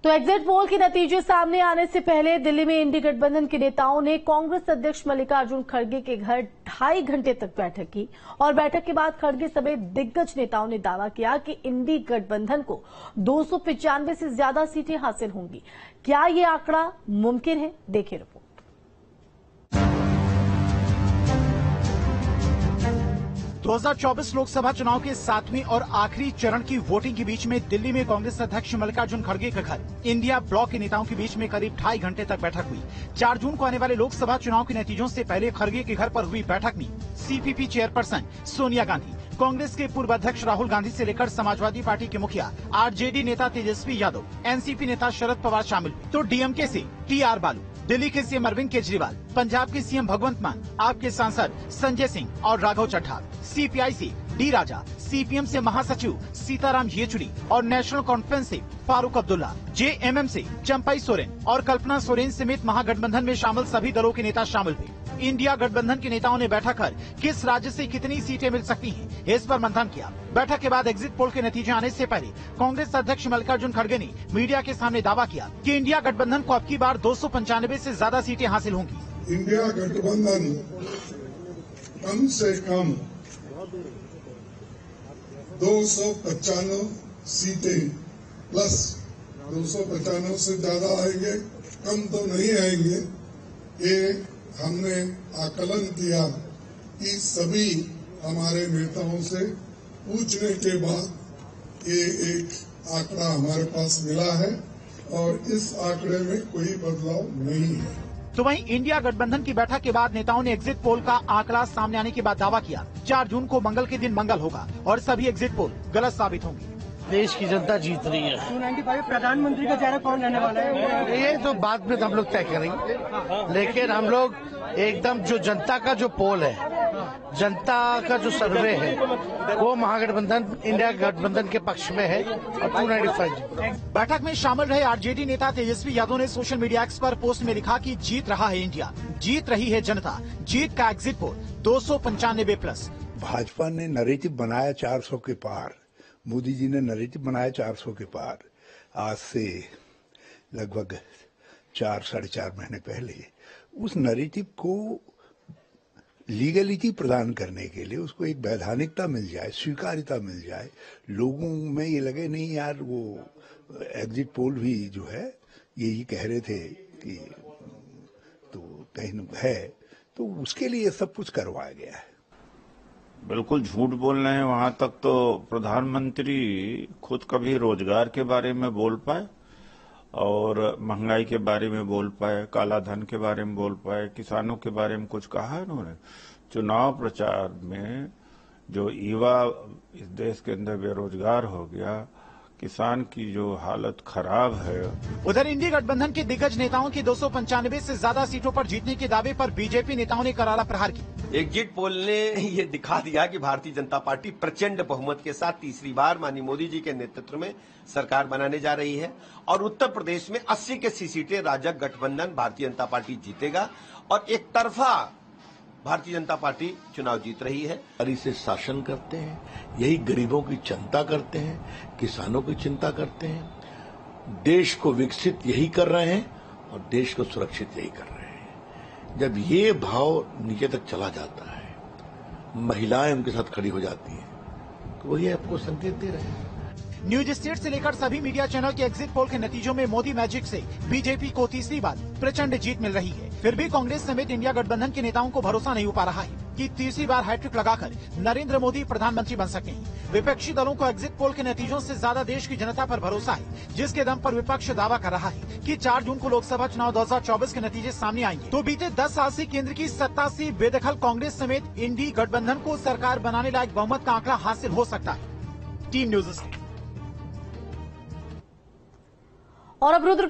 तो exit poll के नतीजे सामने आने से पहले दिल्ली में इंडी गठबंधन के नेताओं ने कांग्रेस अध्यक्ष मल्लिकार्जुन खड़गे के घर 2.5 घंटे तक बैठक की और बैठक के बाद खड़गे समेत दिग्गज नेताओं ने दावा किया कि इंडी गठबंधन को 295 से ज्यादा सीटें हासिल होंगी। क्या ये आंकड़ा मुमकिन है? देखिए रिपोर्ट। 2024 लोकसभा चुनाव के 7वें और आखिरी चरण की वोटिंग के बीच में दिल्ली में कांग्रेस अध्यक्ष मल्लिकार्जुन खड़गे का घर इंडिया ब्लॉक के नेताओं के बीच में करीब 2.5 घंटे तक बैठक हुई। 4 जून को आने वाले लोकसभा चुनाव के नतीजों से पहले खड़गे के घर पर हुई बैठक में सीपीपी चेयरपर्सन सोनिया गांधी, कांग्रेस के पूर्व अध्यक्ष राहुल गांधी से लेकर समाजवादी पार्टी के मुखिया आरजेडी नेता तेजस्वी यादव, एनसीपी नेता शरद पवार शामिल हुए। तो डीएमके से टीआर बालू, दिल्ली के सीएम अरविंद केजरीवाल, पंजाब के सीएम भगवंत मान, आप के सांसद संजय सिंह और राघव चड्ढा, सीपीआई से डी राजा, सीपीएम से महासचिव सीताराम येचुरी और नेशनल कॉन्फ्रेंस से फारूक अब्दुल्ला, जेएमएम से चंपई सोरेन और कल्पना सोरेन समेत महागठबंधन में शामिल सभी दलों के नेता शामिल हुए। इंडिया गठबंधन के नेताओं ने बैठक कर किस राज्य से कितनी सीटें मिल सकती हैं, इस पर मंथन किया। बैठक के बाद एग्जिट पोल के नतीजे आने से पहले कांग्रेस अध्यक्ष मल्लिकार्जुन खड़गे ने मीडिया के सामने दावा किया कि इंडिया गठबंधन को अब की बार 295 से ज्यादा सीटें हासिल होंगी। इंडिया गठबंधन कम से कम 295 सीटें प्लस 295 से ज्यादा आएंगे, कम तो नहीं आएंगे। ये हमने आकलन किया कि सभी हमारे नेताओं से पूछने के बाद ये एक आंकड़ा हमारे पास मिला है और इस आंकड़े में कोई बदलाव नहीं है। तो वहीं इंडिया गठबंधन की बैठक के बाद नेताओं ने एग्जिट पोल का आंकड़ा सामने आने के बाद दावा किया 4 जून को मंगल के दिन मंगल होगा और सभी एग्जिट पोल गलत साबित होंगे। देश की जनता जीत रही है। 295 प्रधानमंत्री का चेहरा कौन रहने वाला है? ये तो बाद में हम लोग तय करेंगे, लेकिन हम लोग एकदम जो जनता का जो पोल है, जनता का जो सर्वे है, वो महागठबंधन इंडिया गठबंधन के पक्ष में है और 295। बैठक में शामिल रहे आरजेडी नेता तेजस्वी यादव ने सोशल मीडिया एक्स पर पोस्ट में लिखा कि जीत रहा है इंडिया, जीत रही है जनता, जीत का एग्जिट पोल 295 प्लस। भाजपा ने नैरेटिव बनाया 400 के पार, मोदी जी ने नैरेटिव बनाया 400 के पार। आज से लगभग 4-4.5 महीने पहले उस नैरेटिव को लीगलिटी प्रदान करने के लिए उसको एक वैधानिकता मिल जाए, स्वीकार्यता मिल जाए, लोगों में ये लगे नहीं यार वो एग्जिट पोल भी जो है यही कह रहे थे कि तो कहीं है, तो उसके लिए सब कुछ करवाया गया है। बिल्कुल झूठ बोल रहे हैं। वहां तक तो प्रधानमंत्री खुद कभी रोजगार के बारे में बोल पाए और महंगाई के बारे में बोल पाए, काला धन के बारे में बोल पाए, किसानों के बारे में कुछ कहा है उन्होंने? चुनाव प्रचार में जो युवा इस देश के अंदर बेरोजगार हो गया, किसान की जो हालत खराब है। उधर इंडी गठबंधन के दिग्गज नेताओं की 295 से ज्यादा सीटों पर जीतने के दावे पर बीजेपी नेताओं ने करारा प्रहार किया। एग्जिट पोल ने ये दिखा दिया कि भारतीय जनता पार्टी प्रचंड बहुमत के साथ तीसरी बार माननीय मोदी जी के नेतृत्व में सरकार बनाने जा रही है और उत्तर प्रदेश में 80 के 80 सीटें राजग गठबंधन भारतीय जनता पार्टी जीतेगा और एक तरफा भारतीय जनता पार्टी चुनाव जीत रही है। और इसे शासन करते हैं, यही गरीबों की चिंता करते हैं, किसानों की चिंता करते हैं, देश को विकसित यही कर रहे हैं और देश को सुरक्षित यही कर रहे हैं। जब ये भाव नीचे तक चला जाता है, महिलाएं उनके साथ खड़ी हो जाती हैं, तो वही आपको संकेत दे रहे हैं। न्यूज स्टेट से लेकर सभी मीडिया चैनल के एग्जिट पोल के नतीजों में मोदी मैजिक से बीजेपी को तीसरी बार प्रचंड जीत मिल रही है। फिर भी कांग्रेस समेत इंडिया गठबंधन के नेताओं को भरोसा नहीं हो पा रहा है कि तीसरी बार हैट्रिक लगाकर नरेंद्र मोदी प्रधानमंत्री बन सके। विपक्षी दलों को एग्जिट पोल के नतीजों से ज्यादा देश की जनता पर भरोसा है, जिसके दम पर विपक्ष दावा कर रहा है कि 4 जून को लोकसभा चुनाव 2024 के नतीजे सामने आएंगे तो बीते 10 साल से केंद्र की सत्ता से बेदखल कांग्रेस समेत इंडी गठबंधन को सरकार बनाने लायक बहुमत का आंकड़ा हासिल हो सकता है। Team news. और अब रुद्र